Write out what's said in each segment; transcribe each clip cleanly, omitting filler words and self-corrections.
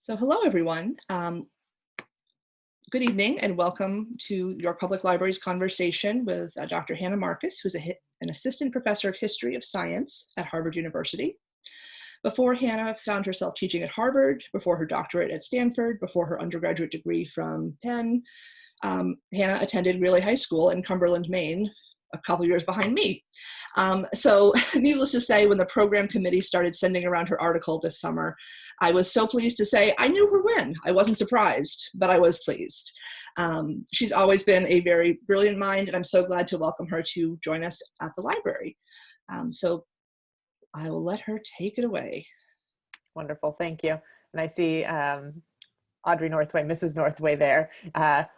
So hello, everyone. Good evening and welcome to York Public Library's conversation with Dr. Hannah Marcus, who's an assistant professor of history of science at Harvard University. Before Hannah found herself teaching at Harvard, before her doctorate at Stanford, before her undergraduate degree from Penn, Hannah attended Greeley High School in Cumberland, Maine, a couple years behind me. So needless to say, when the program committee started sending around her article this summer, I was so pleased to say I knew her when. I wasn't surprised, but I was pleased. She's always been a very brilliant mind, and I'm so glad to welcome her to join us at the library. So I will let her take it away. Wonderful, thank you. And I see Audrey Northway, Mrs. Northway there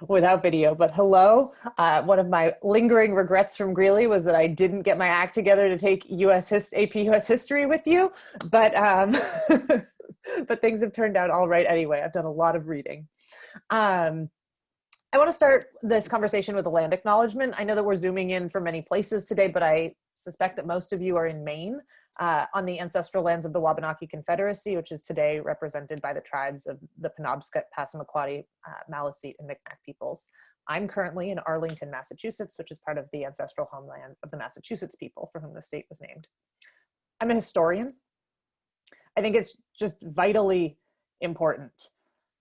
without video, but hello. One of my lingering regrets from Greeley was that I didn't get my act together to take AP US History with you, but, but things have turned out all right anyway. I've done a lot of reading. I want to start this conversation with a land acknowledgement. I know that we're zooming in from many places today, but I suspect that most of you are in Maine. On the ancestral lands of the Wabanaki Confederacy, which is today represented by the tribes of the Penobscot, Passamaquoddy, Maliseet, and Micmac peoples. I'm currently in Arlington, Massachusetts, which is part of the ancestral homeland of the Massachusetts people for whom the state was named. I'm a historian. I think it's just vitally important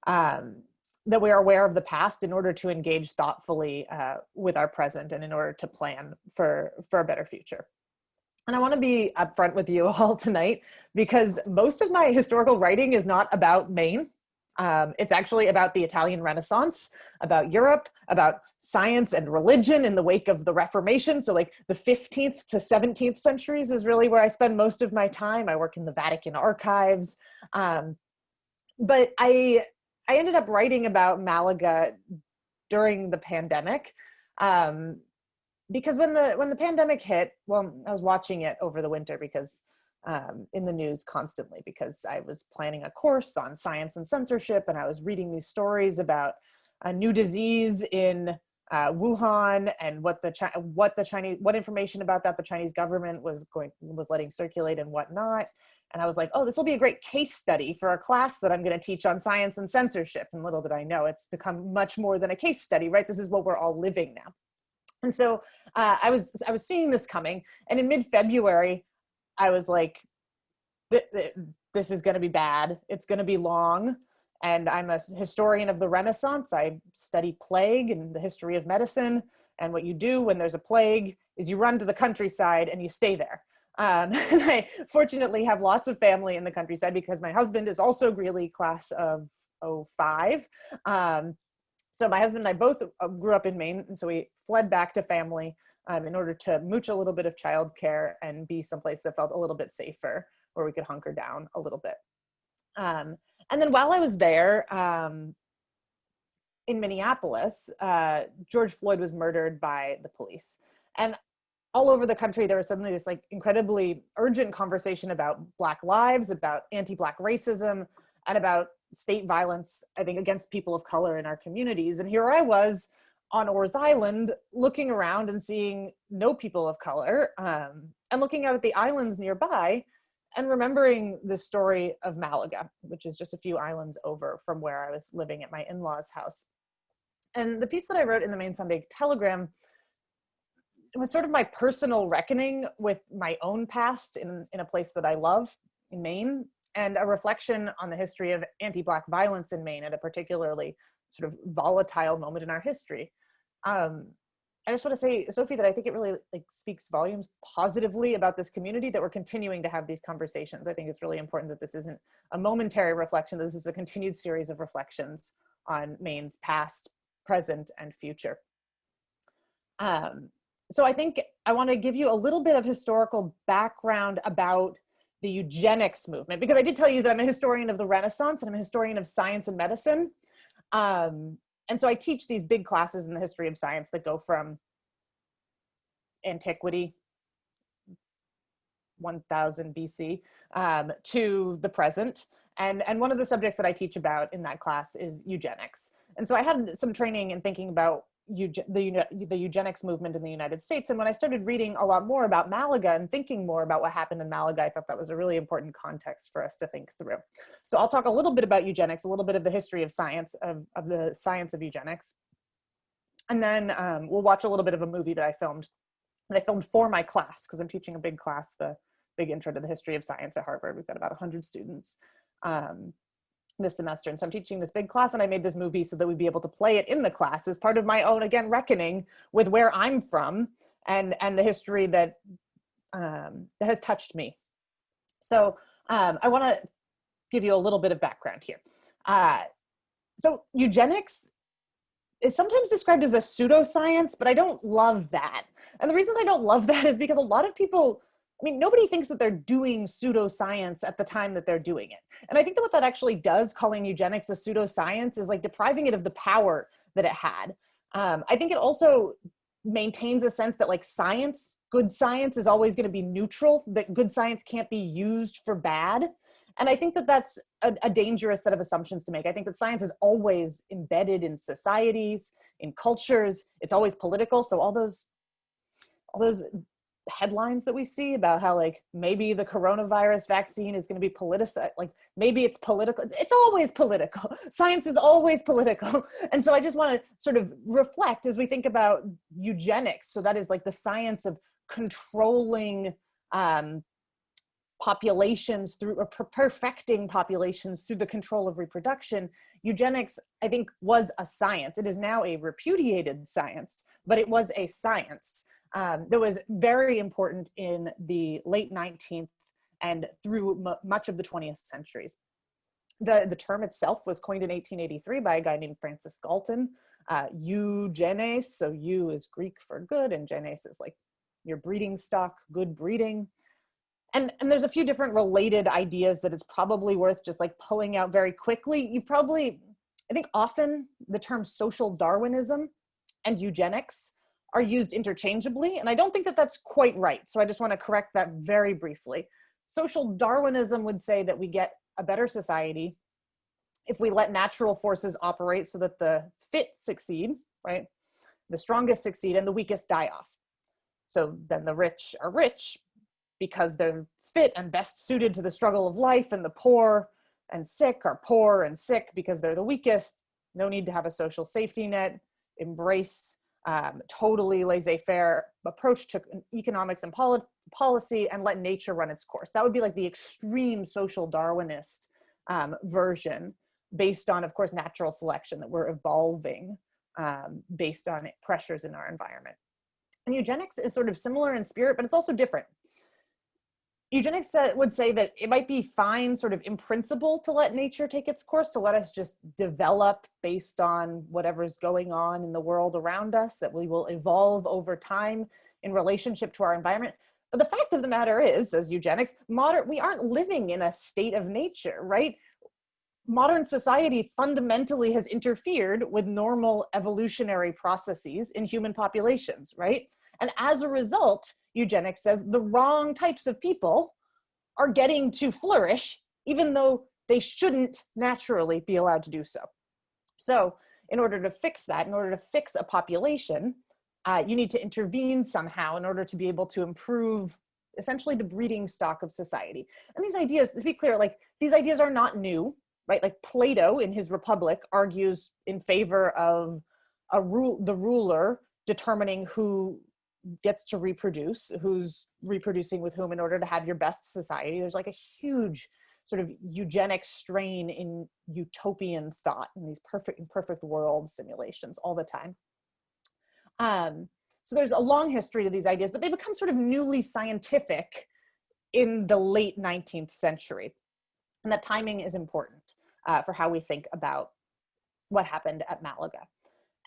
that we are aware of the past in order to engage thoughtfully with our present and in order to plan for a better future. And I want to be upfront with you all tonight because most of my historical writing is not about Maine. It's actually about the Italian Renaissance, about Europe, about science and religion in the wake of the Reformation. So like the 15th to 17th centuries is really where I spend most of my time. I work in the Vatican archives. But I ended up writing about Malaga during the pandemic. Because when the pandemic hit, well, I was watching it over the winter because in the news constantly, because I was planning a course on science and censorship, and I was reading these stories about a new disease in Wuhan and what information about that the Chinese government was letting circulate and whatnot. And I was like, oh, this will be a great case study for a class that I'm going to teach on science and censorship. And little did I know, it's become much more than a case study, right? This is what we're all living now. And so I was seeing this coming, and in mid-February, I was like, this is going to be bad. It's going to be long. And I'm a historian of the Renaissance. I study plague and the history of medicine. And what you do when there's a plague is you run to the countryside and you stay there. And I fortunately have lots of family in the countryside because my husband is also Greeley class of '05. So my husband and I both grew up in Maine, and so we fled back to family in order to mooch a little bit of childcare and be someplace that felt a little bit safer, where we could hunker down a little bit. And then while I was there in Minneapolis, George Floyd was murdered by the police. And all over the country, there was suddenly this like incredibly urgent conversation about Black lives, about anti-Black racism, and about state violence, I think, against people of color in our communities. And here I was on Orr's Island looking around and seeing no people of color and looking out at the islands nearby and remembering the story of Malaga, which is just a few islands over from where I was living at my in-laws' house. And the piece that I wrote in the Maine Sunday Telegram was sort of my personal reckoning with my own past in a place that I love, in Maine, and a reflection on the history of anti-Black violence in Maine at a particularly sort of volatile moment in our history. I just want to say, Sophie, that I think it really speaks volumes positively about this community that we're continuing to have these conversations. I think it's really important that this isn't a momentary reflection, that this is a continued series of reflections on Maine's past, present, and future. So I think I want to give you a little bit of historical background about the eugenics movement, because I did tell you that I'm a historian of the Renaissance and I'm a historian of science and medicine. And so I teach these big classes in the history of science that go from antiquity, 1000 BC, to the present. And one of the subjects that I teach about in that class is eugenics. And so I had some training in thinking about the eugenics movement in the United States. And when I started reading a lot more about Malaga and thinking more about what happened in Malaga, I thought that was a really important context for us to think through. So I'll talk a little bit about eugenics, a little bit of the history of science, of the science of eugenics. And then we'll watch a little bit of a movie that I filmed for my class, because I'm teaching a big class, the big intro to the history of science at Harvard. We've got about 100 students this semester. And so I'm teaching this big class, and I made this movie so that we'd be able to play it in the class as part of my own, again, reckoning with where I'm from and the history that has touched me. So I want to give you a little bit of background here. So eugenics is sometimes described as a pseudoscience, but I don't love that. And the reason I don't love that is because a lot of people, I mean, nobody thinks that they're doing pseudoscience at the time that they're doing it. And I think that what that actually does, calling eugenics a pseudoscience, is like depriving it of the power that it had. I think it also maintains a sense that like science, good science is always going to be neutral, that good science can't be used for bad. And I think that that's a dangerous set of assumptions to make. I think that science is always embedded in societies, in cultures. It's always political. So all those headlines that we see about how like maybe the coronavirus vaccine is going to be politicized, like maybe it's political. It's always political. Science is always political. And so I just want to sort of reflect as we think about eugenics. So that is like the science of controlling populations through, or perfecting populations through the control of reproduction. Eugenics, I think, was a science. It is now a repudiated science, but it was a science that was very important in the late 19th and through much of the 20th centuries. The term itself was coined in 1883 by a guy named Francis Galton. Eugenes, so eu is Greek for good, and genes is like your breeding stock, good breeding. And there's a few different related ideas that it's probably worth just like pulling out very quickly. I think often the term social Darwinism and eugenics are used interchangeably, and I don't think that that's quite right. So I just want to correct that very briefly. Social Darwinism would say that we get a better society if we let natural forces operate so that the fit succeed, right? The strongest succeed and the weakest die off. So then the rich are rich because they're fit and best suited to the struggle of life, and the poor and sick are poor and sick because they're the weakest. No need to have a social safety net. Embrace totally laissez-faire approach to economics and policy, and let nature run its course. That would be like the extreme social Darwinist version, based on, of course, natural selection, that we're evolving based on pressures in our environment. And eugenics is sort of similar in spirit, but it's also different. Eugenics would say that it might be fine sort of in principle to let nature take its course, to let us just develop based on whatever's going on in the world around us, that we will evolve over time in relationship to our environment. But the fact of the matter is, as eugenics, we aren't living in a state of nature, right? Modern society fundamentally has interfered with normal evolutionary processes in human populations, right? And as a result, eugenics says the wrong types of people are getting to flourish, even though they shouldn't naturally be allowed to do so. So in order to fix that, in order to fix a population, you need to intervene somehow in order to be able to improve essentially the breeding stock of society. And these ideas, to be clear, like these ideas are not new, right? Like Plato in his Republic argues in favor of the ruler determining who gets to reproduce, who's reproducing with whom in order to have your best society. There's like a huge sort of eugenic strain in utopian thought in these perfect world simulations all the time. So there's a long history to these ideas, but they become sort of newly scientific in the late 19th century. And that timing is important for how we think about what happened at Malaga.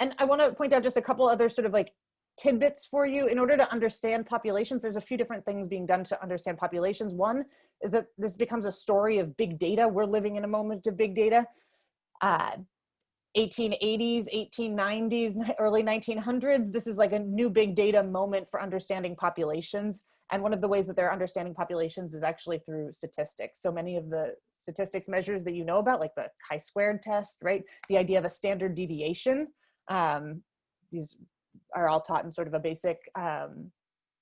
And I want to point out just a couple other sort of like tidbits for you. In order to understand populations, there's a few different things being done to understand populations. One is that this becomes a story of big data. We're living in a moment of big data. 1880s, 1890s, early 1900s, this is like a new big data moment for understanding populations. And one of the ways that they're understanding populations is actually through statistics. So many of the statistics measures that you know about, like the chi-squared test, right? The idea of a standard deviation, these are all taught in sort of a basic,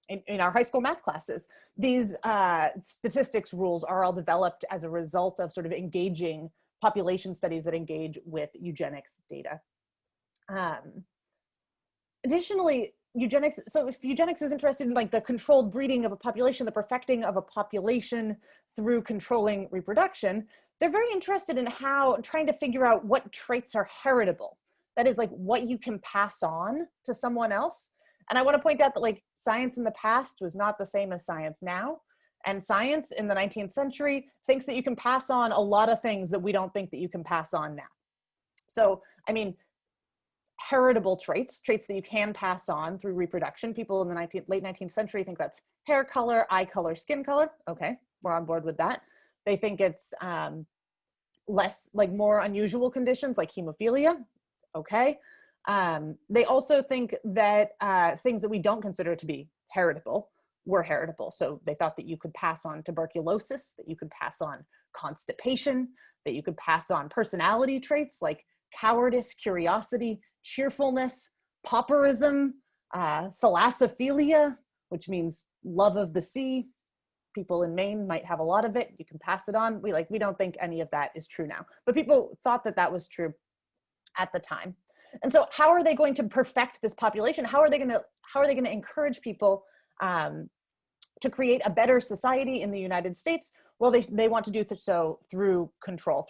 in our high school math classes. These statistics rules are all developed as a result of sort of engaging population studies that engage with eugenics data. Additionally, eugenics, so if eugenics is interested in like the controlled breeding of a population, the perfecting of a population through controlling reproduction, they're very interested in trying to figure out what traits are heritable. That is like what you can pass on to someone else. And I want to point out that like science in the past was not the same as science now. And science in the 19th century thinks that you can pass on a lot of things that we don't think that you can pass on now. So, I mean, heritable traits that you can pass on through reproduction. People in the late 19th century think that's hair color, eye color, skin color. Okay, we're on board with that. They think it's less, like more unusual conditions like hemophilia. Okay. They also think that things that we don't consider to be heritable were heritable. So they thought that you could pass on tuberculosis, that you could pass on constipation, that you could pass on personality traits like cowardice, curiosity, cheerfulness, pauperism, thalassophilia, which means love of the sea. People in Maine might have a lot of it. You can pass it on. We don't think any of that is true now, but people thought that that was true at the time. And so how are they going to perfect this population? How are they going to encourage people to create a better society in the United States? Well, they want to do so through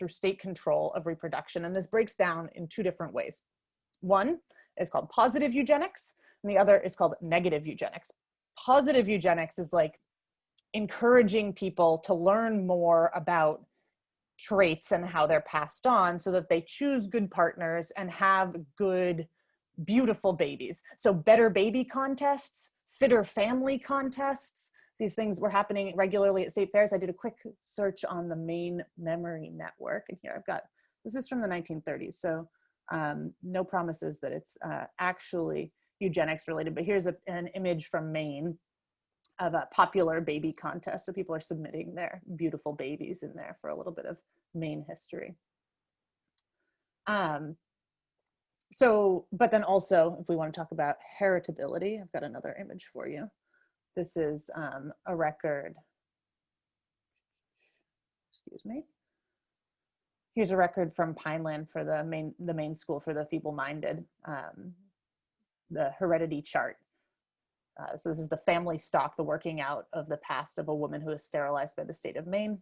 state control of reproduction. And this breaks down in two different ways. One is called positive eugenics, and the other is called negative eugenics. Positive eugenics is like encouraging people to learn more about traits and how they're passed on so that they choose good partners and have good, beautiful babies. So better baby contests, fitter family contests, these things were happening regularly at state fairs. I did a quick search on the Maine Memory Network, and here I've got, this is from the 1930s, so no promises that it's actually eugenics related, but here's an image from Maine of a popular baby contest. So people are submitting their beautiful babies in there for a little bit of Maine history. But then also, if we want to talk about heritability, I've got another image for you. This is a record, excuse me. Here's a record from Pineland for the Maine School for the Feeble-Minded, the heredity chart. So this is the family stock, the working out of the past of a woman who was sterilized by the state of Maine.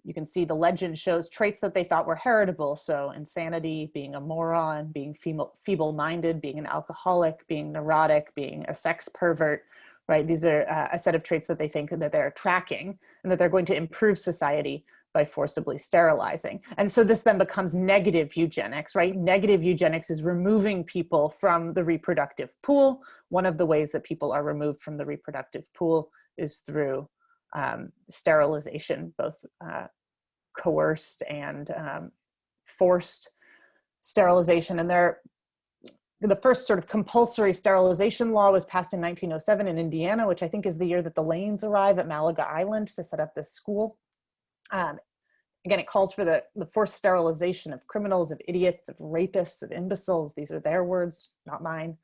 You can see the legend shows traits that they thought were heritable. So insanity, being a moron, being feeble-minded, being an alcoholic, being neurotic, being a sex pervert, right? These are a set of traits that they think that they're tracking and that they're going to improve society by forcibly sterilizing. And so this then becomes negative eugenics, right? Negative eugenics is removing people from the reproductive pool. One of the ways that people are removed from the reproductive pool is through sterilization, both coerced and forced sterilization. And the first sort of compulsory sterilization law was passed in 1907 in Indiana, which I think is the year that the Lanes arrive at Malaga Island to set up this school. Again, it calls for the forced sterilization of criminals, of idiots, of rapists, of imbeciles. These are their words, not mine.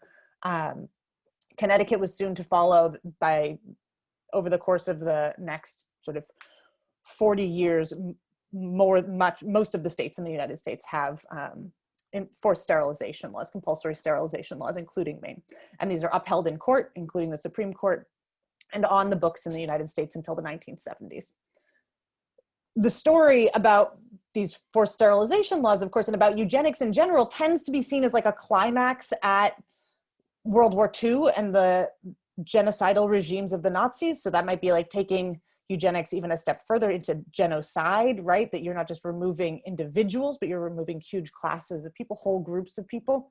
Connecticut was soon to follow over the course of the next sort of 40 years. Most of the states in the United States have forced sterilization laws, compulsory sterilization laws, including Maine. And these are upheld in court, including the Supreme Court, and on the books in the United States until the 1970s. The story about these forced sterilization laws, of course, and about eugenics in general tends to be seen as like a climax at World War II and the genocidal regimes of the Nazis. So that might be like taking eugenics even a step further into genocide, right? That you're not just removing individuals, but you're removing huge classes of people, whole groups of people,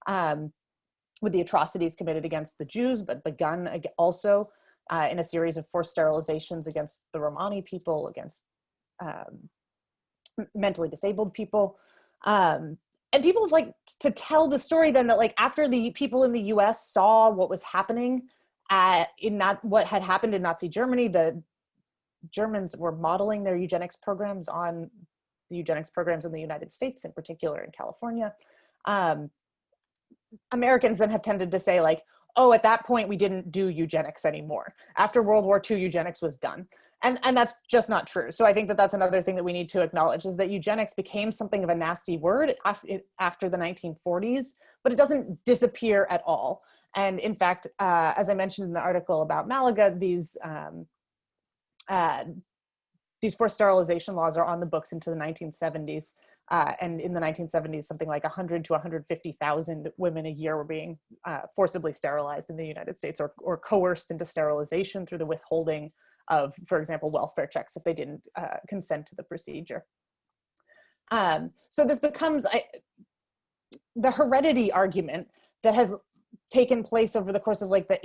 with the atrocities committed against the Jews, but begun also in a series of forced sterilizations against the Romani people, against mentally disabled people. And people like to tell the story then that like after the people in the US saw what was happening what had happened in Nazi Germany, the Germans were modeling their eugenics programs on the eugenics programs in the United States, in particular in California. Americans then have tended to say like, oh, at that point, we didn't do eugenics anymore. After World War II, eugenics was done. And that's just not true. So I think that that's another thing that we need to acknowledge, is that eugenics became something of a nasty word after the 1940s, but it doesn't disappear at all. And in fact, as I mentioned in the article about Malaga, these forced sterilization laws are on the books into the 1970s. And in the 1970s, something like 100 to 150,000 women a year were being forcibly sterilized in the United States, or coerced into sterilization through the withholding of, for example, welfare checks if they didn't consent to the procedure. So this becomes the heredity argument that has taken place over the course of like the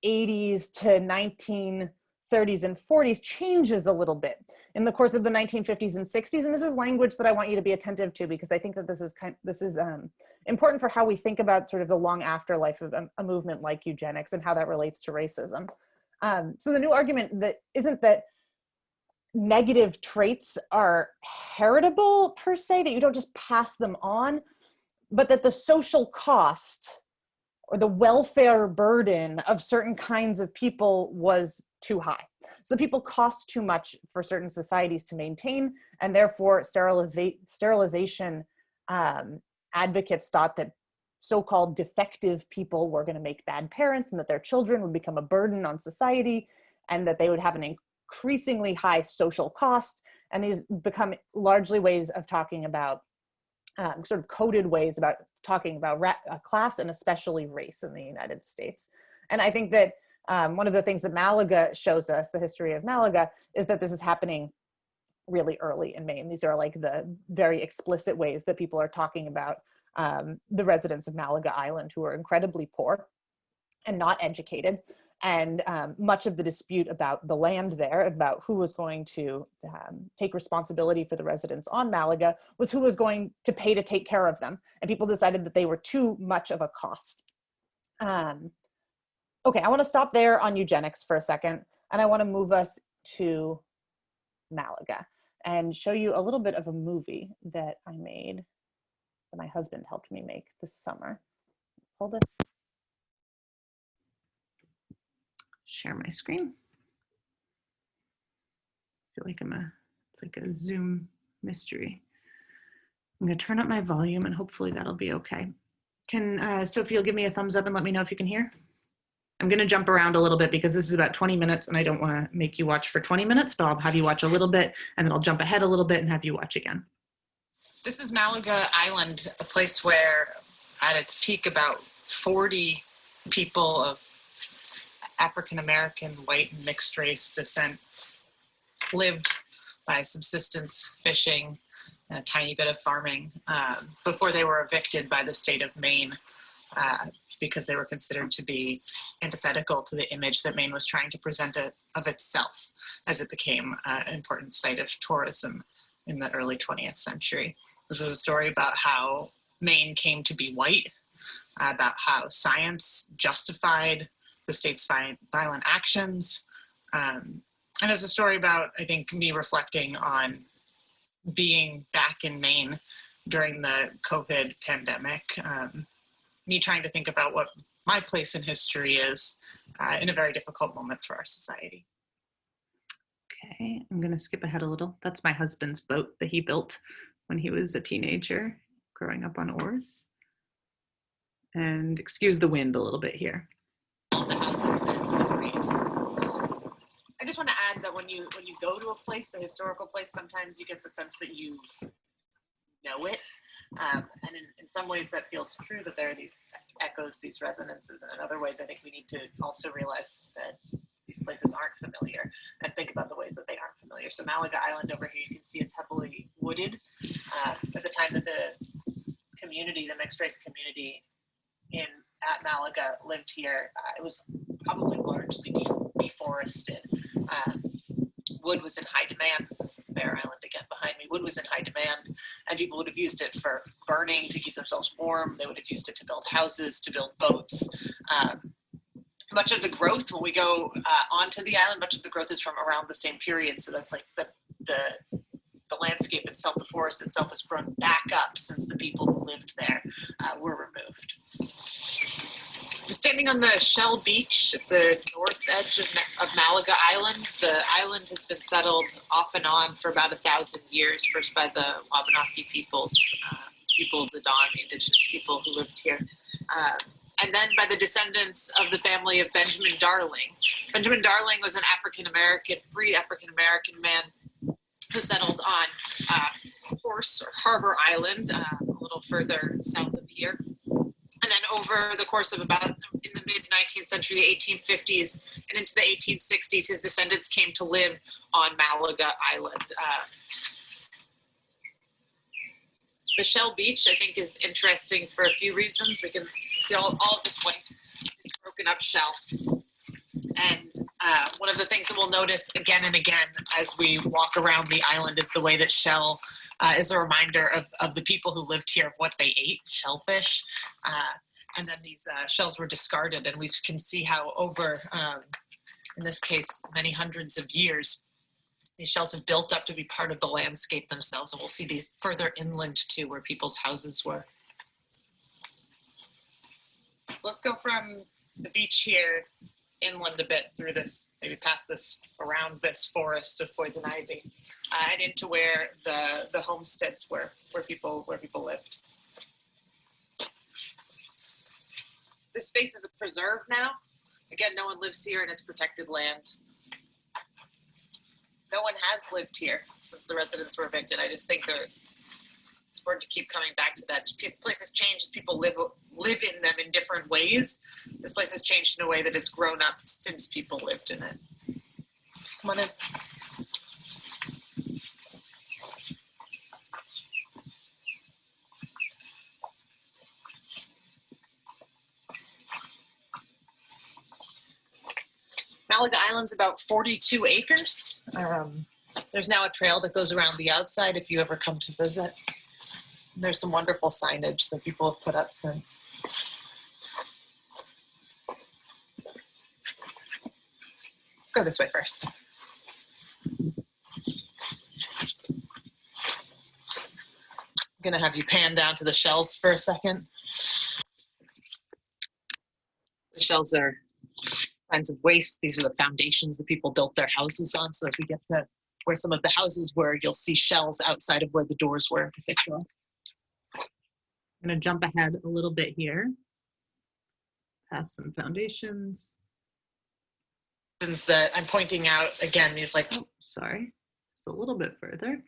1880s to 1930s and 40s changes a little bit in the course of the 1950s and 60s. And this is language that I want you to be attentive to, because I think that this is important for how we think about sort of the long afterlife of a movement like eugenics and how that relates to racism. So the new argument that isn't that negative traits are heritable per se, that you don't just pass them on, but that the social cost or the welfare burden of certain kinds of people was too high. So the people cost too much for certain societies to maintain, and therefore sterilization advocates thought that so-called defective people were going to make bad parents, and that their children would become a burden on society, and that they would have an increasingly high social cost. And these become largely ways of talking about, sort of coded ways about talking about class, and especially race in the United States. And I think that one of the things that Malaga shows us, the history of Malaga, is that this is happening really early in Maine. These are like the very explicit ways that people are talking about the residents of Malaga Island, who are incredibly poor and not educated. And much of the dispute about the land there, about who was going to take responsibility for the residents on Malaga, was who was going to pay to take care of them. And people decided that they were too much of a cost. Okay, I want to stop there on eugenics for a second, and I want to move us to Malaga and show you a little bit of a movie that I made, that my husband helped me make this summer. Hold it. Share my screen. I feel like it's like a Zoom mystery. I'm gonna turn up my volume and hopefully that'll be okay. Can Sophie, you'll give me a thumbs up and let me know if you can hear? I'm gonna jump around a little bit because this is about 20 minutes and I don't wanna make you watch for 20 minutes, but I'll have you watch a little bit and then I'll jump ahead a little bit and have you watch again. This is Malaga Island, a place where at its peak about 40 people of African-American, white, and mixed race descent lived by subsistence fishing and a tiny bit of farming before they were evicted by the state of Maine because they were considered to be antithetical to the image that Maine was trying to present of itself as it became an important site of tourism in the early 20th century. This is a story about how Maine came to be white, about how science justified the state's violent actions. And it's a story about, I think, me reflecting on being back in Maine during the COVID pandemic, me trying to think about what my place in history is in a very difficult moment for our society. Okay, I'm gonna skip ahead a little. That's my husband's boat that he built when he was a teenager, growing up on oars. And excuse the wind a little bit here. All the houses and the reefs. I just want to add that when you go to a place, a historical place, sometimes you get the sense that you know it. And in some ways that feels true, that there are these echoes, these resonances. And in other ways, I think we need to also realize that these places aren't familiar and think about the ways that they aren't familiar. So Malaga Island over here, you can see is heavily wooded. At the time that the community, the mixed race community at Malaga lived here, it was probably largely deforested. Wood was in high demand. This is Bear Island again behind me. Wood was in high demand, and people would have used it for burning to keep themselves warm. They would have used it to build houses, to build boats. Much of the growth, when we go onto the island, much of the growth is from around the same period. So that's like the the landscape itself, the forest itself, has grown back up since the people who lived there were removed. I'm standing on the Shell Beach at the north edge of Malaga Island. The island has been settled off and on for about 1,000 years, first by the Wabanaki peoples, people of the Dawn, the indigenous people who lived here, and then by the descendants of the family of Benjamin Darling. Benjamin Darling was an African-American, freed African-American man who settled on Horse or Harbor Island, a little further south of here. And then over the course of about, in the mid-19th century, the 1850s, and into the 1860s, his descendants came to live on Malaga Island. The Shell Beach, I think, is interesting for a few reasons. We can see all of this white broken up shell. And one of the things that we'll notice again and again as we walk around the island is the way that shell is a reminder of the people who lived here, of what they ate, shellfish. And then these shells were discarded, and we can see how over, in this case, many hundreds of years, these shells have built up to be part of the landscape themselves. And we'll see these further inland too, where people's houses were. So let's go from the beach here inland a bit through this, maybe past this, around this forest of poison ivy, and into where the homesteads were, where people lived. This space is a preserve now. Again, no one lives here and it's protected land. No one has lived here since the residents were evicted. I just think that it's important to keep coming back to that. Places change as people live in them in different ways. This place has changed in a way that it's grown up since people lived in it. Come on in. Malaga Island's about 42 acres. There's now a trail that goes around the outside if you ever come to visit. There's some wonderful signage that people have put up since. Let's go this way first. I'm gonna have you pan down to the shells for a second. The shells are signs of waste. These are the foundations that people built their houses on. So if we get to where some of the houses were, you'll see shells outside of where the doors were in particular. I'm going to jump ahead a little bit here, past some foundations. That I'm pointing out again, these like, oh, sorry, just a little bit further.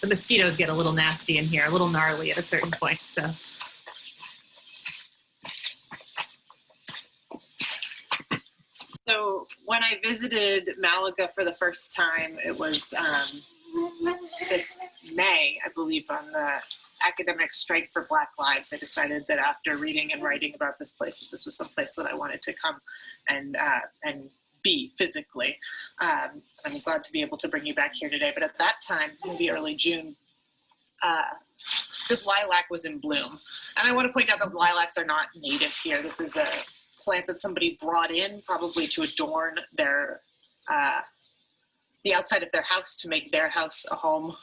The mosquitoes get a little nasty in here, a little gnarly at a certain point, so. So when I visited Malaga for the first time, it was this May, I believe, on the academic strike for Black Lives. I decided that after reading and writing about this place, this was some place that I wanted to come and be physically. I'm glad to be able to bring you back here today. But at that time, maybe early June, this lilac was in bloom. And I want to point out that lilacs are not native here. This is a plant that somebody brought in probably to adorn their the outside of their house, to make their house a home.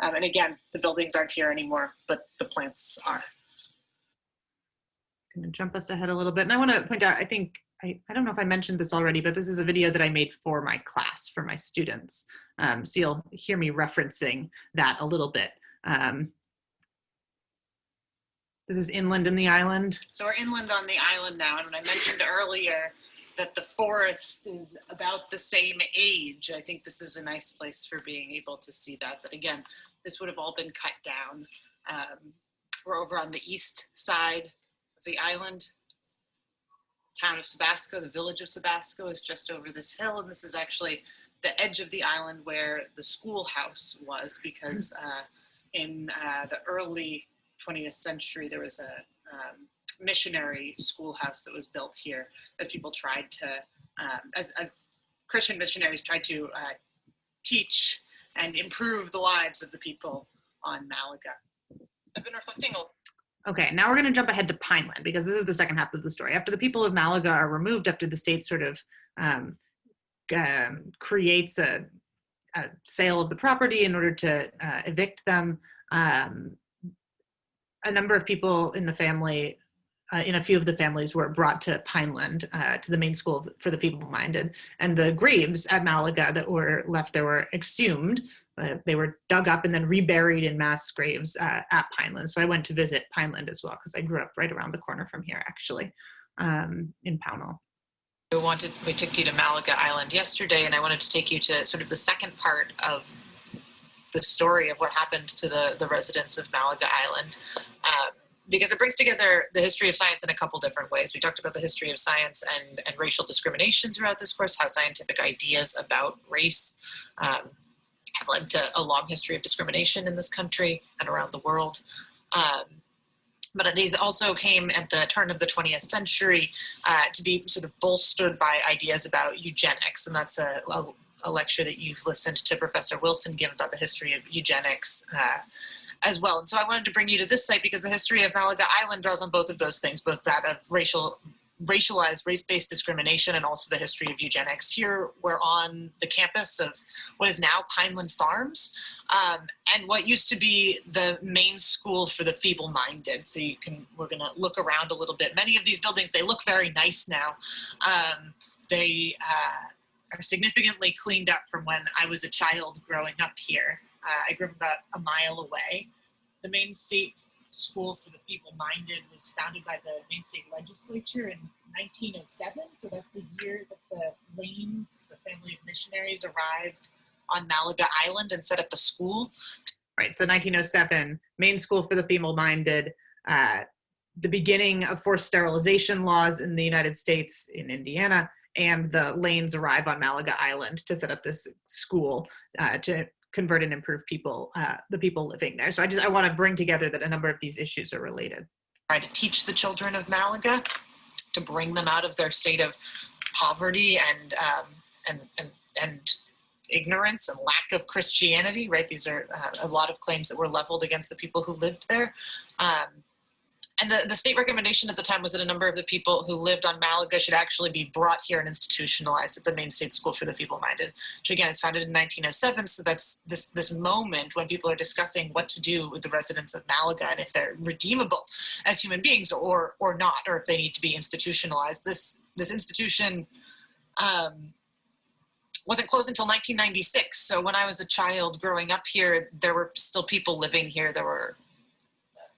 And again, the buildings aren't here anymore, but the plants are. I'm going to jump us ahead a little bit. And I want to point out, I think, I don't know if I mentioned this already, but this is a video that I made for my class, for my students. So you'll hear me referencing that a little bit. This is inland in the island. So we're inland on the island now. And when I mentioned earlier that the forest is about the same age, I think this is a nice place for being able to see that. That again, this would have all been cut down. We're over on the east side of the island. Town of Tabasco, the village of Tabasco is just over this hill, and this is actually the edge of the island where the schoolhouse was, because in the early 20th century there was a missionary schoolhouse that was built here as people tried to, as Christian missionaries tried to teach and improve the lives of the people on Malaga. I've been reflecting Okay, now we're going to jump ahead to Pineland because this is the second half of the story. After the people of Malaga are removed, after the state sort of creates a sale of the property in order to evict them, a number of people in the family, in a few of the families, were brought to Pineland, to the Maine School for the Feeble-Minded, and the graves at Malaga that were left there were exhumed. They were dug up and then reburied in mass graves at Pineland. So I went to visit Pineland as well because I grew up right around the corner from here, actually, in Pownell. We took you to Malaga Island yesterday, and I wanted to take you to sort of the second part of the story of what happened to the residents of Malaga Island, because it brings together the history of science in a couple different ways. We talked about the history of science and racial discrimination throughout this course, how scientific ideas about race have led to a long history of discrimination in this country and around the world. But these also came at the turn of the 20th century to be sort of bolstered by ideas about eugenics. And that's a lecture that you've listened to Professor Wilson give about the history of eugenics as well. And so I wanted to bring you to this site because the history of Malaga Island draws on both of those things, both that of racialized, race-based discrimination and also the history of eugenics. Here we're on the campus of what is now Pineland Farms, and what used to be the Maine School for the Feeble-Minded. So we're gonna look around a little bit. Many of these buildings, they look very nice now. They are significantly cleaned up from when I was a child growing up here. I grew up about a mile away. The Maine State School for the Feeble-Minded was founded by the Maine State Legislature in 1907. So that's the year that the Lanes, the family of missionaries, arrived on Malaga Island and set up a school. Right, so 1907, Maine School for the Feeble-Minded, the beginning of forced sterilization laws in the United States in Indiana, and the Lanes arrive on Malaga Island to set up this school to convert and improve people, the people living there. So I want to bring together that a number of these issues are related. Try to teach the children of Malaga, to bring them out of their state of poverty and ignorance and lack of Christianity, right? These are a lot of claims that were leveled against the people who lived there. And the state recommendation at the time was that a number of the people who lived on Malaga should actually be brought here and institutionalized at the Maine State School for the Feeble-Minded, which again is founded in 1907. So that's this moment when people are discussing what to do with the residents of Malaga and if they're redeemable as human beings or not, or if they need to be institutionalized. This institution wasn't closed until 1996. So when I was a child growing up here, there were still people living here. There were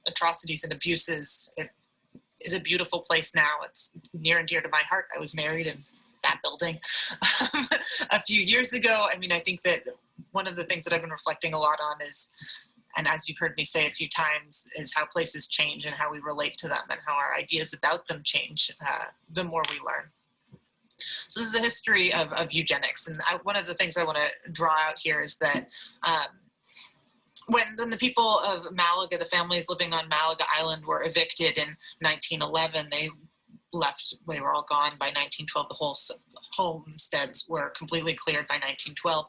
atrocities and abuses. It is a beautiful place now. It's near and dear to my heart. I was married in that building a few years ago. I mean, I think that one of the things that I've been reflecting a lot on is, and as you've heard me say a few times, is how places change and how we relate to them and how our ideas about them change the more we learn. So this is a history of eugenics. And one of the things I want to draw out here is that when the people of Malaga, the families living on Malaga Island, were evicted in 1911, they were all gone by 1912. The whole homesteads were completely cleared by 1912.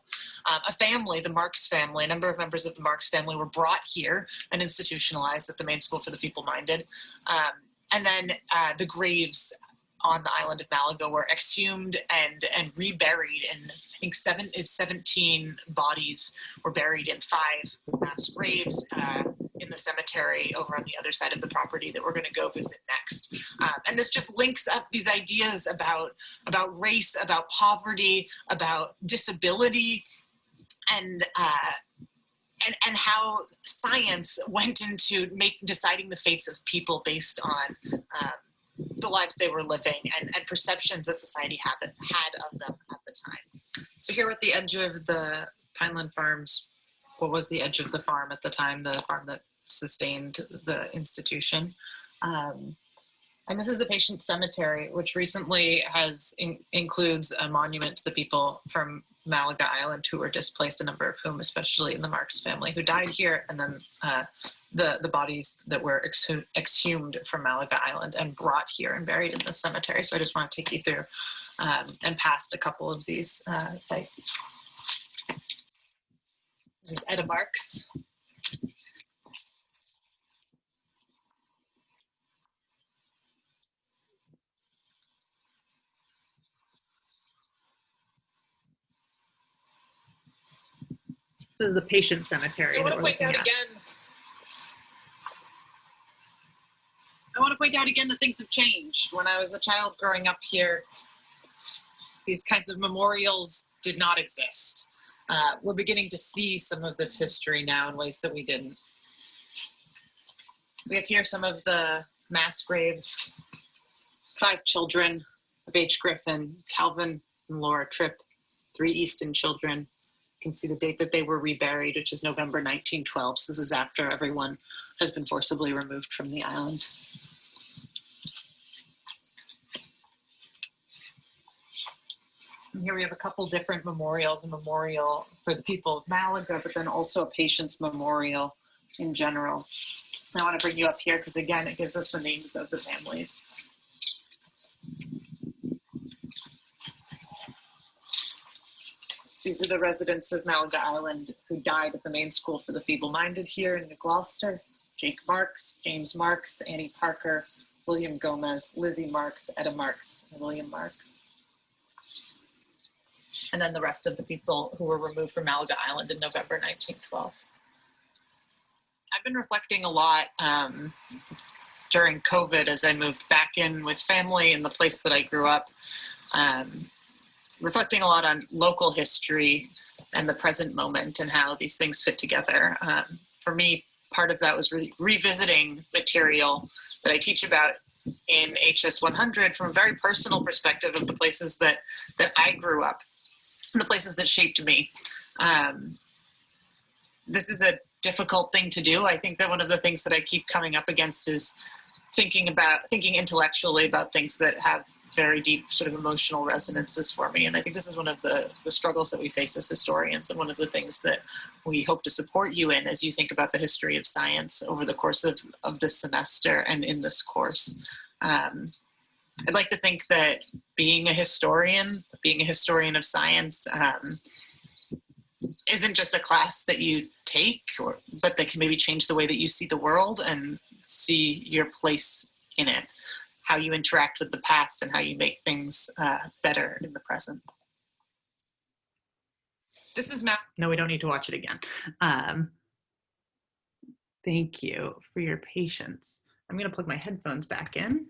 A family, the Marks family, a number of members of the Marks family were brought here and institutionalized at the Maine School for the Feeble-Minded. And then the graves on the island of Malaga were exhumed and reburied, and I think 17 bodies were buried in 5 mass graves in the cemetery over on the other side of the property that we're going to go visit next. And this just links up these ideas about race, about poverty, about disability, and how science went into deciding the fates of people based on the lives they were living and perceptions that society had of them at the time. So here at the edge of the Pineland Farms, what was the edge of the farm at the time, the farm that sustained the institution. And this is the patient cemetery, which recently includes a monument to the people from Malaga Island who were displaced, a number of whom, especially in the Marks family, who died here, and then the bodies that were exhumed from Malaga Island and brought here and buried in the cemetery. So I just want to take you through and past a couple of these sites. This is Etta Marks. This is the patient cemetery. I want that to we're point looking out at. again. I want to point out again that things have changed. When I was a child growing up here, these kinds of memorials did not exist. We're beginning to see some of this history now in ways that we didn't. We have here some of the mass graves. 5 children of H. Griffin, Calvin and Laura Tripp, 3 Easton children. You can see the date that they were reburied, which is November 1912. So this is after everyone has been forcibly removed from the island. And here we have a couple different memorials, a memorial for the people of Malaga, but then also a patient's memorial in general. I want to bring you up here because, again, it gives us the names of the families. These are the residents of Malaga Island who died at the Maine School for the Feeble-Minded here in Gloucester. Jake Marks, James Marks, Annie Parker, William Gomez, Lizzie Marks, Etta Marks, and William Marks. And then the rest of the people who were removed from Malaga Island in November 1912. I've been reflecting a lot during COVID as I moved back in with family in the place that I grew up, reflecting a lot on local history and the present moment and how these things fit together. For me, part of that was revisiting material that I teach about in HS 100 from a very personal perspective of the places that I grew up, and the places that shaped me. This is a difficult thing to do. I think that one of the things that I keep coming up against is thinking intellectually about things that have very deep sort of emotional resonances for me. And I think this is one of the struggles that we face as historians, and one of the things that we hope to support you in as you think about the history of science over the course of this semester and in this course. I'd like to think that being a historian of science, isn't just a class that you take, but that can maybe change the way that you see the world and see your place in it, how you interact with the past and how you make things better in the present. This is No, we don't need to watch it again. Thank you for your patience. I'm going to plug my headphones back in.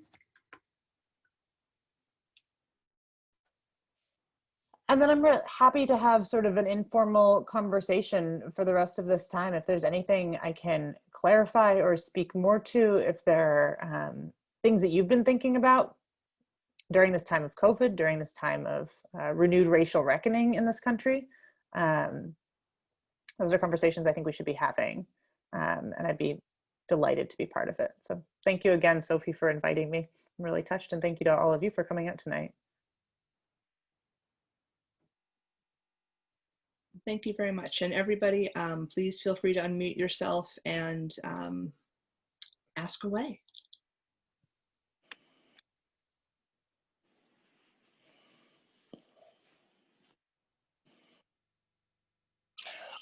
And then I'm happy to have sort of an informal conversation for the rest of this time. If there's anything I can clarify or speak more to, if there are things that you've been thinking about during this time of COVID, during this time of renewed racial reckoning in this country, those are conversations I think we should be having. And I'd be delighted to be part of it. So thank you again, Sophie, for inviting me. I'm really touched, and thank you to all of you for coming out tonight. Thank you very much. And everybody, please feel free to unmute yourself and ask away.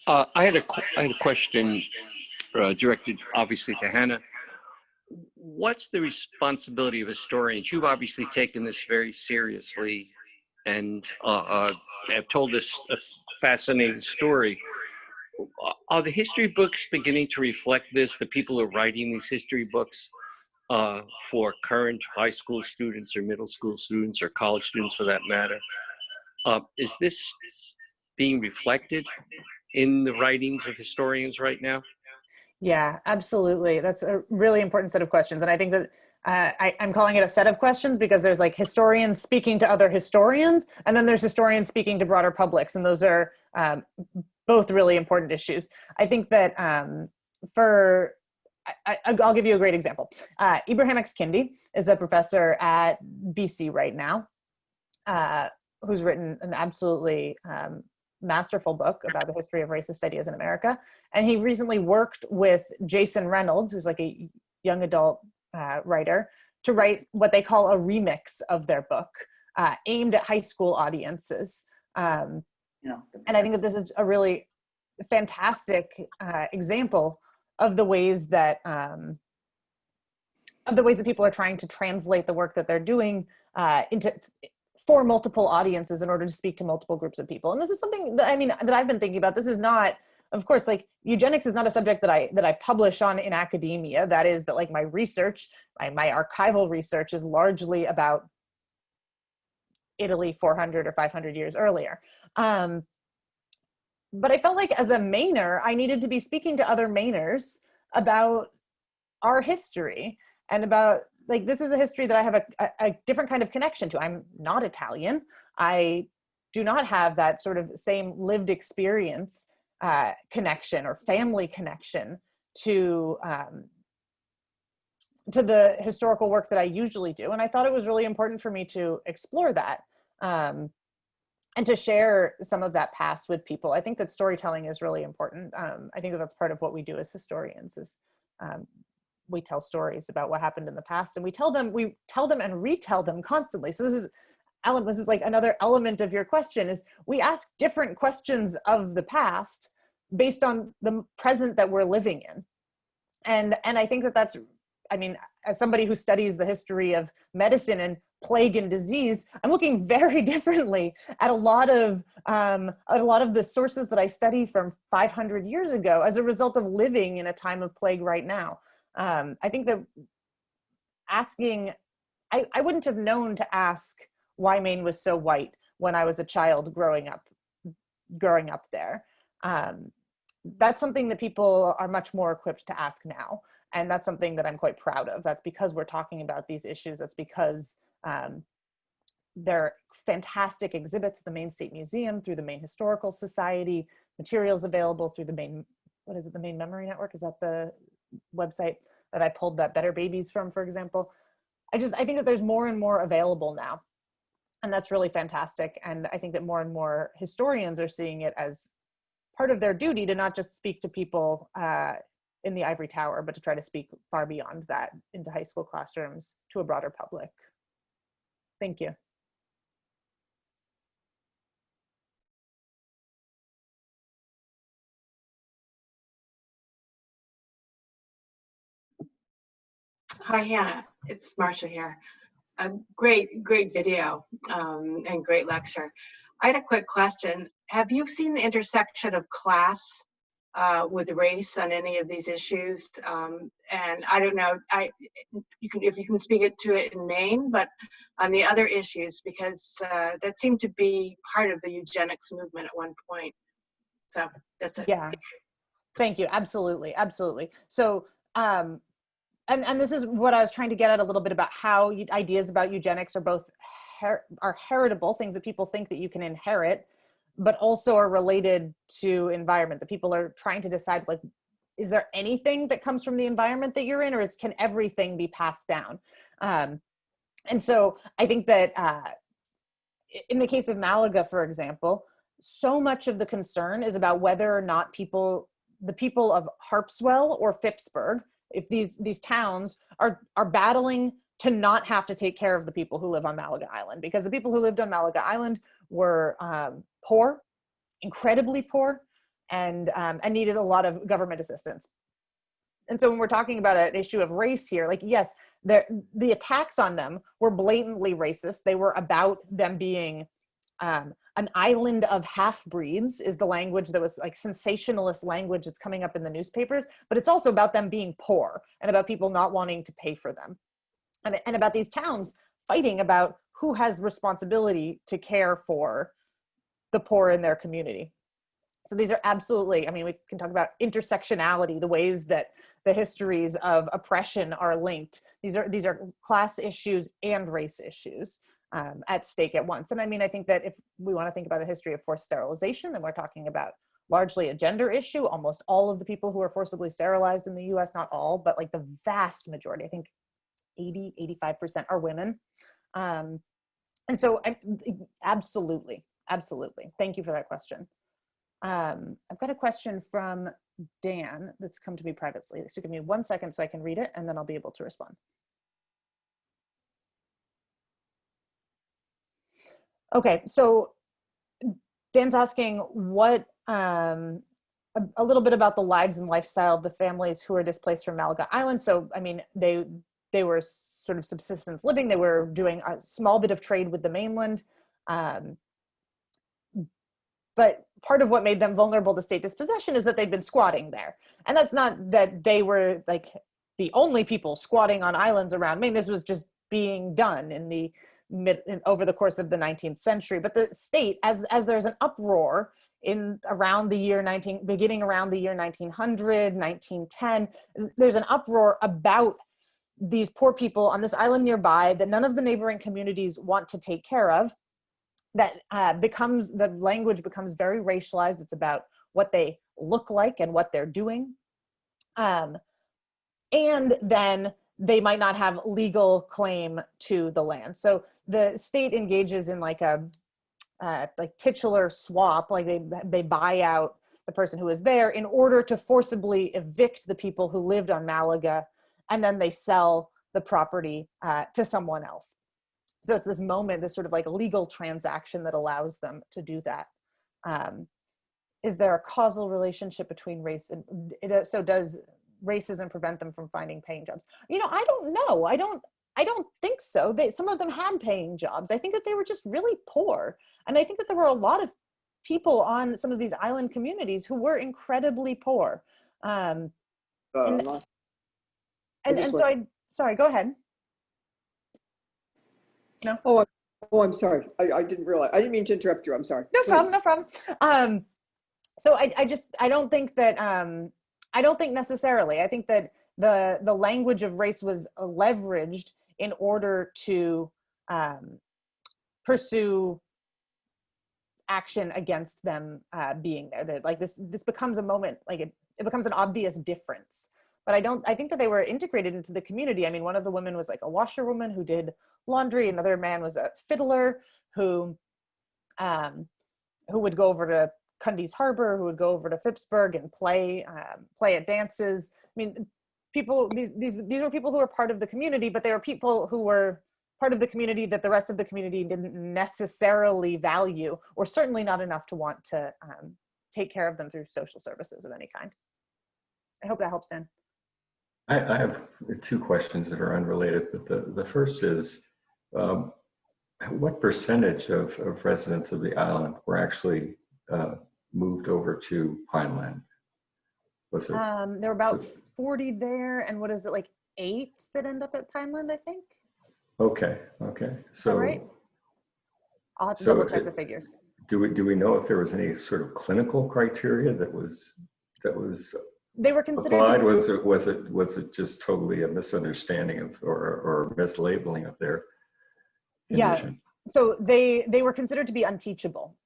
I had a question directed obviously to Hannah. What's the responsibility of historians? You've obviously taken this very seriously and have told us a fascinating story. Are the history books beginning to reflect this? The people who are writing these history books for current high school students or middle school students or college students for that matter, is this being reflected in the writings of historians right now? Yeah, absolutely. That's a really important set of questions. And I think that I'm calling it a set of questions because there's like historians speaking to other historians, and then there's historians speaking to broader publics. And those are both really important issues. I think that I'll give you a great example. Ibrahim X. Kendi is a professor at BC right now, who's written an absolutely masterful book about the history of racist ideas in America. And he recently worked with Jason Reynolds, who's like a young adult writer, to write what they call a remix of their book aimed at high school audiences. And I think that this is a really fantastic example of the ways that people are trying to translate the work that they're doing for multiple audiences in order to speak to multiple groups of people. And this is something that, that I've been thinking about. This is not of course, like eugenics is not a subject that I publish on in academia. That is that like my research, my archival research is largely about Italy 400 or 500 years earlier. But I felt like as a Mainer, I needed to be speaking to other Mainers about our history and about like, this is a history that I have a different kind of connection to. I'm not Italian. I do not have that sort of same lived experience connection or family connection to the historical work that I usually do. And I thought it was really important for me to explore that and to share some of that past with people. I think that storytelling is really important. I think that that's part of what we do as historians is we tell stories about what happened in the past, and we tell them and retell them constantly. So this is, Alan, this is like another element of your question is we ask different questions of the past based on the present that we're living in. And I think that that's, I mean, as somebody who studies the history of medicine and plague and disease, I'm looking very differently at a lot of the sources that I study from 500 years ago as a result of living in a time of plague right now. I think that asking, I wouldn't have known to ask why Maine was so white when I was a child growing up there. That's something that people are much more equipped to ask now. And that's something that I'm quite proud of. That's because we're talking about these issues. That's because there are fantastic exhibits at the Maine State Museum, through the Maine Historical Society, materials available through the Maine, what is it, the Maine Memory Network? Is that the website that I pulled that Better Babies from, for example? I think that there's more and more available now. And that's really fantastic. And I think that more and more historians are seeing it as part of their duty to not just speak to people in the ivory tower, but to try to speak far beyond that into high school classrooms to a broader public. Thank you. Hi, Hannah. It's Marcia here. A great video and great lecture. I had a quick question. Have you seen the intersection of class with race on any of these issues? And I don't know, if you can speak to it in Maine, but on the other issues, because that seemed to be part of the eugenics movement at one point. So that's it. Yeah, thank you. Absolutely, absolutely. So, and this is what I was trying to get at a little bit about how ideas about eugenics are both are heritable, things that people think that you can inherit, but also are related to environment, that people are trying to decide, like, is there anything that comes from the environment that you're in, or can everything be passed down? And so I think that in the case of Malaga, for example, so much of the concern is about whether or not the people of Harpswell or Phippsburg, if these towns are battling to not have to take care of the people who live on Malaga Island, because the people who lived on Malaga Island were poor, incredibly poor, and needed a lot of government assistance. And so when we're talking about an issue of race here, like, yes, the attacks on them were blatantly racist. They were about them being an island of half-breeds, is the language that was like sensationalist language that's coming up in the newspapers, but it's also about them being poor and about people not wanting to pay for them. And about these towns fighting about who has responsibility to care for the poor in their community. So these are absolutely, I mean, we can talk about intersectionality, the ways that the histories of oppression are linked. These are class issues and race issues at stake at once. And I mean, I think that if we want to think about the history of forced sterilization, then we're talking about largely a gender issue. Almost all of the people who are forcibly sterilized in the US, not all, but like the vast majority, I think 85% are women. And so absolutely. Thank you for that question. I've got a question from Dan that's come to me privately. So give me 1 second so I can read it, and then I'll be able to respond. Okay, so Dan's asking what, a little bit about the lives and lifestyle of the families who are displaced from Malaga Island. So, I mean, they were sort of subsistence living. They were doing a small bit of trade with the mainland. But but part of what made them vulnerable to state dispossession is that they'd been squatting there. And that's not that they were like the only people squatting on islands around Maine. This was just being done in the over the course of the 19th century. But the state, as there's an uproar around the year beginning around the year 1900, 1910, there's an uproar about these poor people on this island nearby that none of the neighboring communities want to take care of. That the language becomes very racialized. It's about what they look like and what they're doing. And then they might not have legal claim to the land. So the state engages in like a titular swap, like they buy out the person who is there in order to forcibly evict the people who lived on Malaga, and then they sell the property to someone else. So it's this moment, this sort of like legal transaction that allows them to do that. Is there a causal relationship between race and, so does racism prevent them from finding paying jobs? You know, I don't know. I don't think so. Some of them had paying jobs. I think that they were just really poor. And I think that there were a lot of people on some of these island communities who were incredibly poor. So sorry, go ahead. No. Oh, I'm sorry. I didn't realize. I didn't mean to interrupt you. I'm sorry. No problem. No problem. So I don't think that, I don't think necessarily. I think that the language of race was leveraged in order to pursue action against them being there. That like this becomes a moment, like it becomes an obvious difference. But I think that they were integrated into the community. I mean, one of the women was like a washerwoman who did laundry. Another man was a fiddler who would go over to Cundy's Harbor, who would go over to Phippsburg and play at dances. I mean, these were people who were part of the community, but they were people who were part of the community that the rest of the community didn't necessarily value, or certainly not enough to want to take care of them through social services of any kind. I hope that helps, Dan. I have two questions that are unrelated, but the first is, what percentage of residents of the island were actually moved over to Pineland? Was it? There were about 40 there, and what is it, like 8 that end up at Pineland, I think? Okay. So, right? I'll have to double check the figures. Do we know if there was any sort of clinical criteria that was they were considered applied? Was it just totally a misunderstanding of or mislabeling of their condition? Yeah. So they were considered to be unteachable.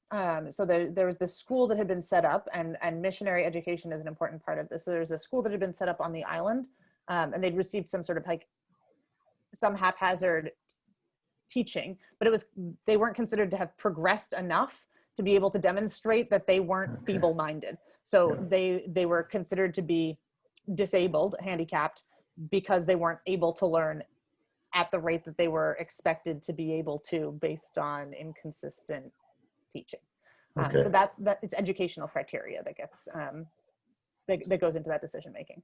So there was this school that had been set up, and missionary education is an important part of this. So there's a school that had been set up on the island, and they'd received some sort of like some haphazard teaching, but they weren't considered to have progressed enough to be able to demonstrate that they weren't feeble-minded. So they were considered to be disabled, handicapped, because they weren't able to learn at the rate that they were expected to be able to based on inconsistent teaching. So it's educational criteria that gets that goes into that decision making.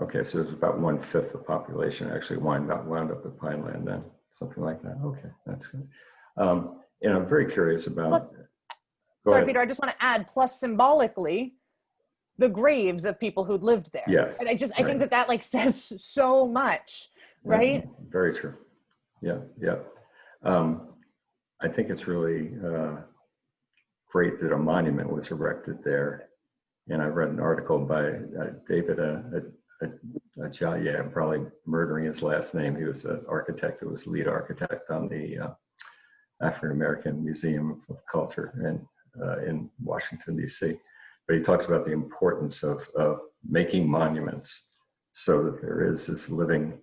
Okay, so it's about 1/5 the population actually wound up at Pineland then, something like that. Okay, that's good. And I'm very curious about. Plus, sorry, Peter, I just want to add, plus symbolically, the graves of people who'd lived there. Yes. And I think that like says so much, right? Yeah, very true. Yeah. I think it's really great that a monument was erected there. And I read an article by David Ajaye. I'm probably murdering his last name. He was an architect who was lead architect on the African American Museum of Culture in Washington, D.C. But he talks about the importance of making monuments so that there is this living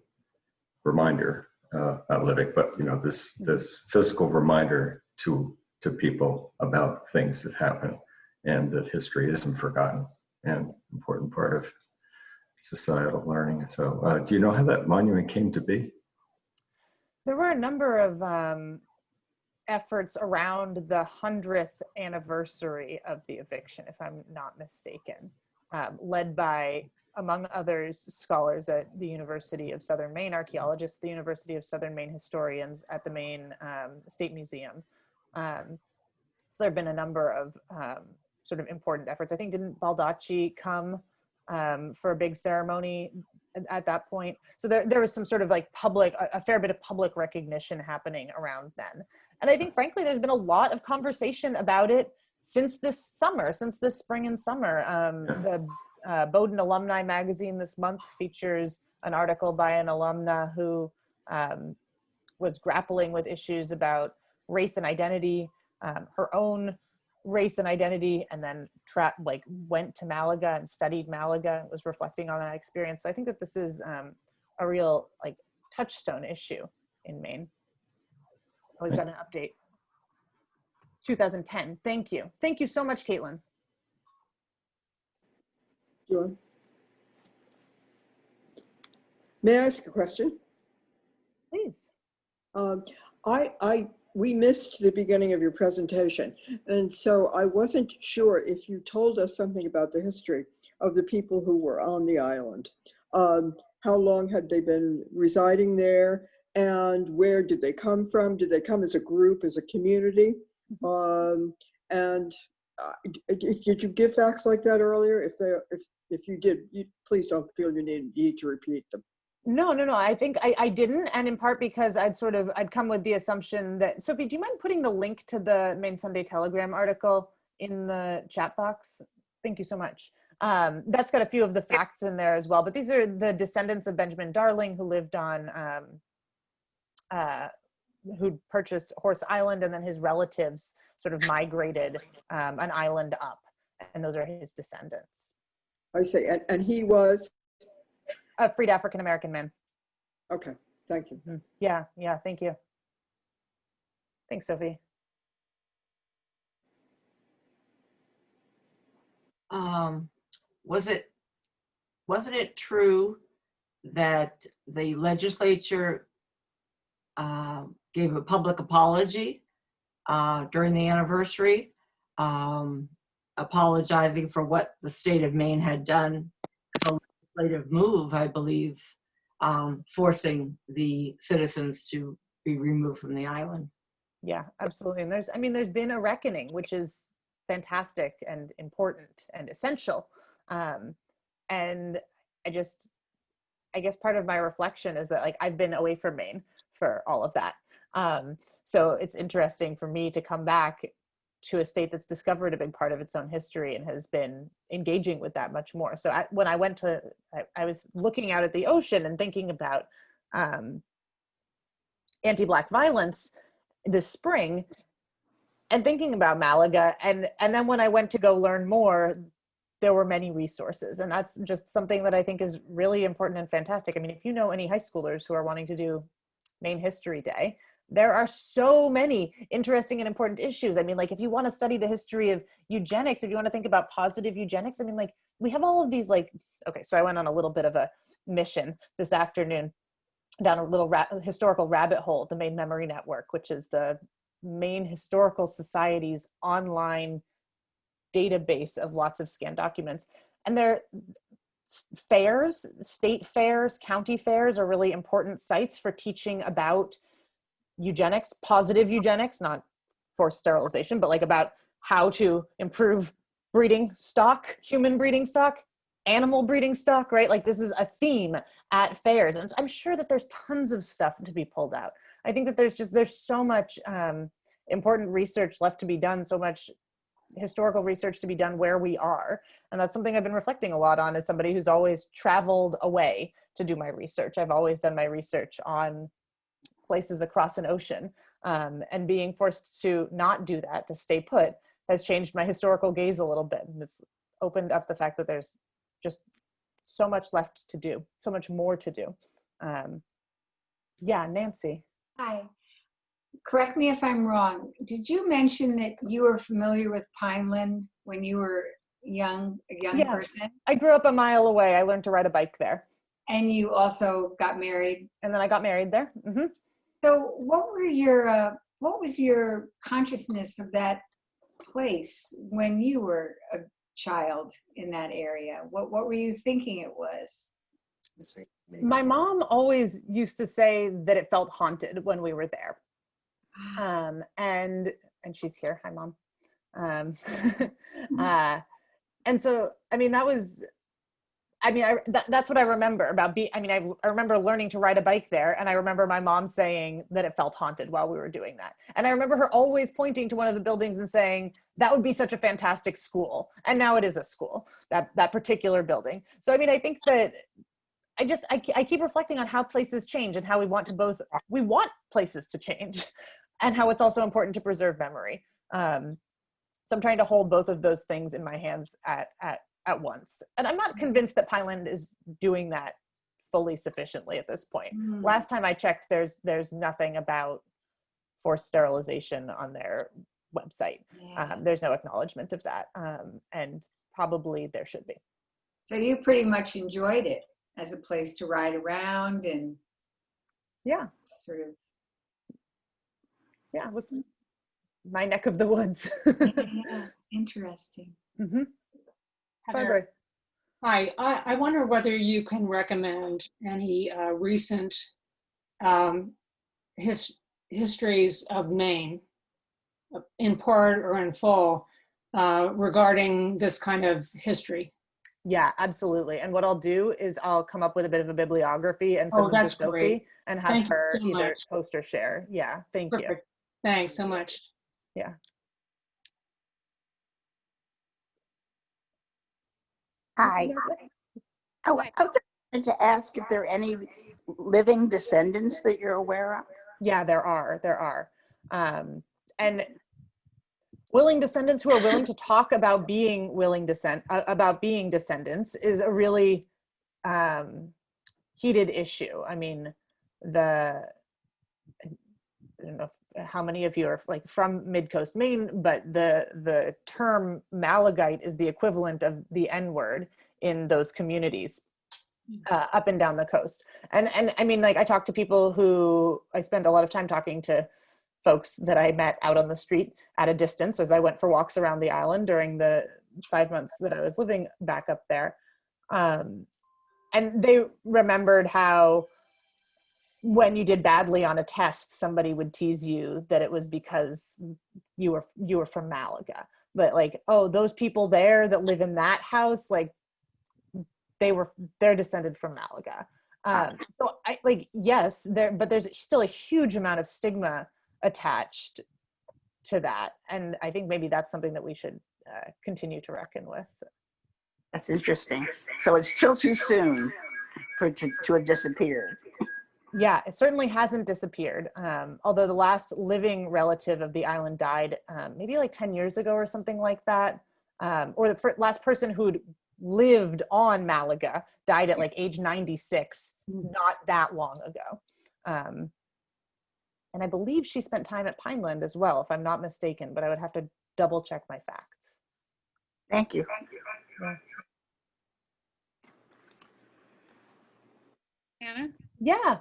reminder, not living, but this physical reminder to people about things that happen, and that history isn't forgotten, and important part of societal learning. So do you know how that monument came to be? There were a number of efforts around the 100th anniversary of the eviction, if I'm not mistaken, led by, among others, scholars at the University of Southern Maine, archaeologists, the University of Southern Maine historians at the Maine State Museum. So there have been a number of sort of important efforts. I think, didn't Baldacci come for a big ceremony at that point? So there was some sort of like a fair bit of public recognition happening around then. And I think, frankly, there's been a lot of conversation about it since this spring and summer. The Bowdoin Alumni Magazine this month features an article by an alumna who was grappling with issues about race and identity, her own race and identity, and then went to Malaga and studied Malaga and was reflecting on that experience. So I think that this is a real like touchstone issue in Maine. We've got an update. 2010. Thank you. Thank you so much, Caitlin. Sure. May I ask a question? Please. We missed the beginning of your presentation, and so I wasn't sure if you told us something about the history of the people who were on the island. How long had they been residing there, and where did they come from? Did they come as a group, as a community? Did you give facts like that earlier? If you did, please don't feel you need to repeat them. No. I think I didn't, and in part because I'd come with the assumption that, Sophie, do you mind putting the link to the Maine Sunday Telegram article in the chat box? Thank you so much. That's got a few of the facts in there as well, but these are the descendants of Benjamin Darling, who lived on, who purchased Horse Island, and then his relatives sort of migrated an island up, and those are his descendants. I see, and he was? A freed African-American man. Okay, thank you. Yeah, thank you. Thanks, Sophie. Wasn't it true that the legislature gave a public apology during the anniversary, apologizing for what the state of Maine had done? Legislative move, I believe, forcing the citizens to be removed from the island. Yeah, absolutely. And there's been a reckoning, which is fantastic and important and essential. And I guess part of my reflection is that, like, I've been away from Maine for all of that. So it's interesting for me to come back to a state that's discovered a big part of its own history and has been engaging with that much more. So when I went to, I was looking out at the ocean and thinking about anti-Black violence this spring and thinking about Malaga. And then when I went to go learn more, there were many resources. And that's just something that I think is really important and fantastic. I mean, if you know any high schoolers who are wanting to do Maine History Day, there are so many interesting and important issues. I mean, like, if you want to study the history of eugenics, if you want to think about positive eugenics, I mean, like, we have all of these, like, okay, so I went on a little bit of a mission this afternoon down a little historical rabbit hole, the Maine Memory Network, which is the Maine Historical Society's online database of lots of scanned documents. And their fairs, state fairs, county fairs are really important sites for teaching about eugenics, positive eugenics, not forced sterilization, but like about how to improve breeding stock, human breeding stock, animal breeding stock, right? Like, this is a theme at fairs. And I'm sure that there's tons of stuff to be pulled out. I think that there's so much important research left to be done, so much historical research to be done where we are. And that's something I've been reflecting a lot on as somebody who's always traveled away to do my research. I've always done my research on places across an ocean, and being forced to not do that, to stay put, has changed my historical gaze a little bit. And it's opened up the fact that there's just so much left to do, so much more to do. Yeah, Nancy. Hi. Correct me if I'm wrong. Did you mention that you were familiar with Pineland when you were a young person? I grew up a mile away. I learned to ride a bike there. And you also got married? And then I got married there. Mm-hmm. So what was your consciousness of that place when you were a child in that area? What were you thinking it was? My mom always used to say that it felt haunted when we were there. And she's here. Hi, Mom. Um, and so, I mean, that's what I remember about I remember learning to ride a bike there, and I remember my mom saying that it felt haunted while we were doing that. And I remember her always pointing to one of the buildings and saying, that would be such a fantastic school. And now it is a school, that particular building. So, I mean, I think that I keep reflecting on how places change and how we want places to change and how it's also important to preserve memory. So I'm trying to hold both of those things in my hands at once. And I'm not convinced that Pineland is doing that fully sufficiently at this point. Last time I checked, there's nothing about forced sterilization on their website. There's no acknowledgement of that. And probably there should be. So you pretty much enjoyed it as a place to ride around and sort of. Yeah, it was my neck of the woods. Yeah, interesting. Mm-hmm. Heather, hi, I wonder whether you can recommend any recent histories of Maine, in part or in full, regarding this kind of history. Yeah, absolutely. And what I'll do is I'll come up with a bit of a bibliography and send them to Sophie great. and have Thank her you so either much. post or share. Yeah, thank Perfect. you. Thanks so much. Yeah. Hi. I just wanted to ask if there are any living descendants that you're aware of. Yeah, there are. And willing descendants who are willing to talk about being being descendants is a really heated issue. I mean, I don't know how many of you are like from mid-coast Maine, but the term Malagite is the equivalent of the N-word in those communities up and down the coast. And I mean, like, I talk to people I spend a lot of time talking to folks that I met out on the street at a distance as I went for walks around the island during the 5 months that I was living back up there. And they remembered how when you did badly on a test, somebody would tease you that it was because you were from Malaga. But like, oh, those people there that live in that house, like they're descended from Malaga. So I like, yes, but there's still a huge amount of stigma attached to that. And I think maybe that's something that we should continue to reckon with. That's interesting. So it's still too soon to have disappeared. Yeah, it certainly hasn't disappeared. Although the last living relative of the island died maybe like 10 years ago or something like that. Or the last person who'd lived on Malaga died at like age 96, not that long ago. And I believe she spent time at Pineland as well, if I'm not mistaken, but I would have to double check my facts. Thank you. Yeah. Hannah? Yeah.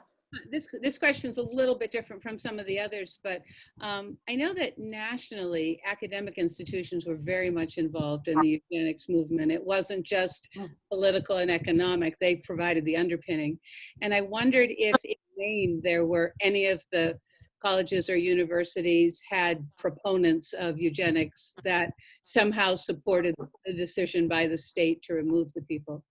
This question is a little bit different from some of the others, but I know that nationally, academic institutions were very much involved in the eugenics movement. It wasn't just political and economic, they provided the underpinning. And I wondered if in Maine there were any of the colleges or universities had proponents of eugenics that somehow supported the decision by the state to remove the people.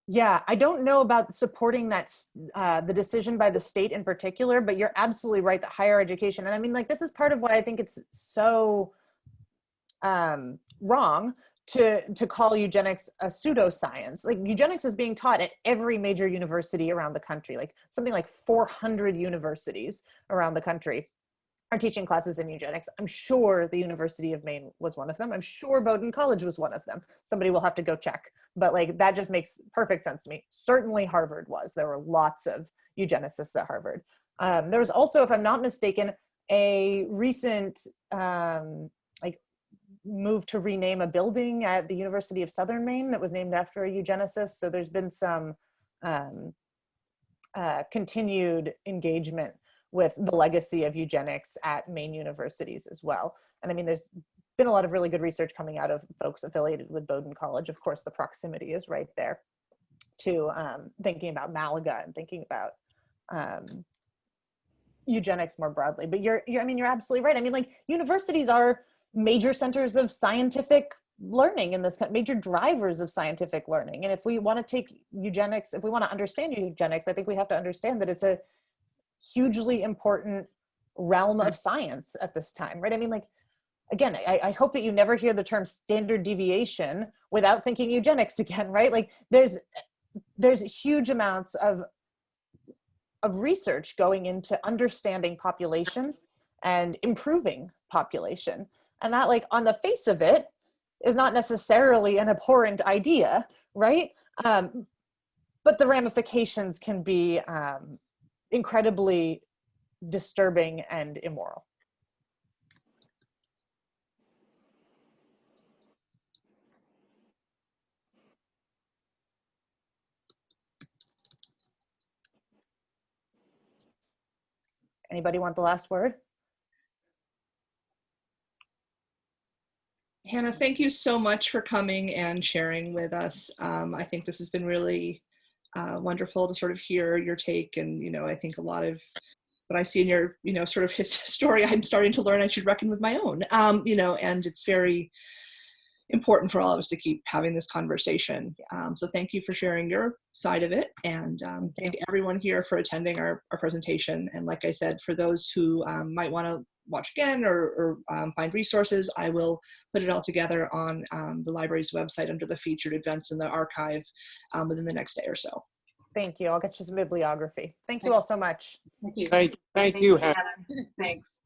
Yeah, I don't know about supporting that, the decision by the state in particular, but you're absolutely right that higher education, and I mean, like, this is part of why I think it's so wrong to call eugenics a pseudoscience. Like, eugenics is being taught at every major university around the country, like something like 400 universities around the country are teaching classes in eugenics. I'm sure the University of Maine was one of them. I'm sure Bowdoin College was one of them. Somebody will have to go check. But like, that just makes perfect sense to me. Certainly Harvard was. There were lots of eugenicists at Harvard. There was also, if I'm not mistaken, a recent like move to rename a building at the University of Southern Maine that was named after a eugenicist. So there's been some continued engagement with the legacy of eugenics at Maine universities as well. And I mean, there's been a lot of really good research coming out of folks affiliated with Bowdoin College. Of course, the proximity is right there to thinking about Malaga and thinking about eugenics more broadly. But you're absolutely right. I mean, like, universities are major centers of scientific learning in this country, major drivers of scientific learning. And if we want to take eugenics, if we want to understand eugenics, I think we have to understand that it's a hugely important realm of science at this time, right? I mean, like, again, I hope that you never hear the term standard deviation without thinking eugenics again, right? Like there's huge amounts of research going into understanding population and improving population. And that, like, on the face of it is not necessarily an abhorrent idea, right? But the ramifications can be incredibly disturbing and immoral. Anybody want the last word? Hannah, thank you so much for coming and sharing with us. I think this has been really wonderful to sort of hear your take, and I think a lot of what I see in your sort of story, I'm starting to learn I should reckon with my own. And it's very important for all of us to keep having this conversation. So thank you for sharing your side of it, and thank everyone here for attending our presentation. And like I said, for those who might want to watch again or find resources, I will put it all together on the library's website under the featured events in the archive within the next day or so. Thank you. I'll get you some bibliography. Thank you all so much. Thank you. Thank you, Hannah. Thanks.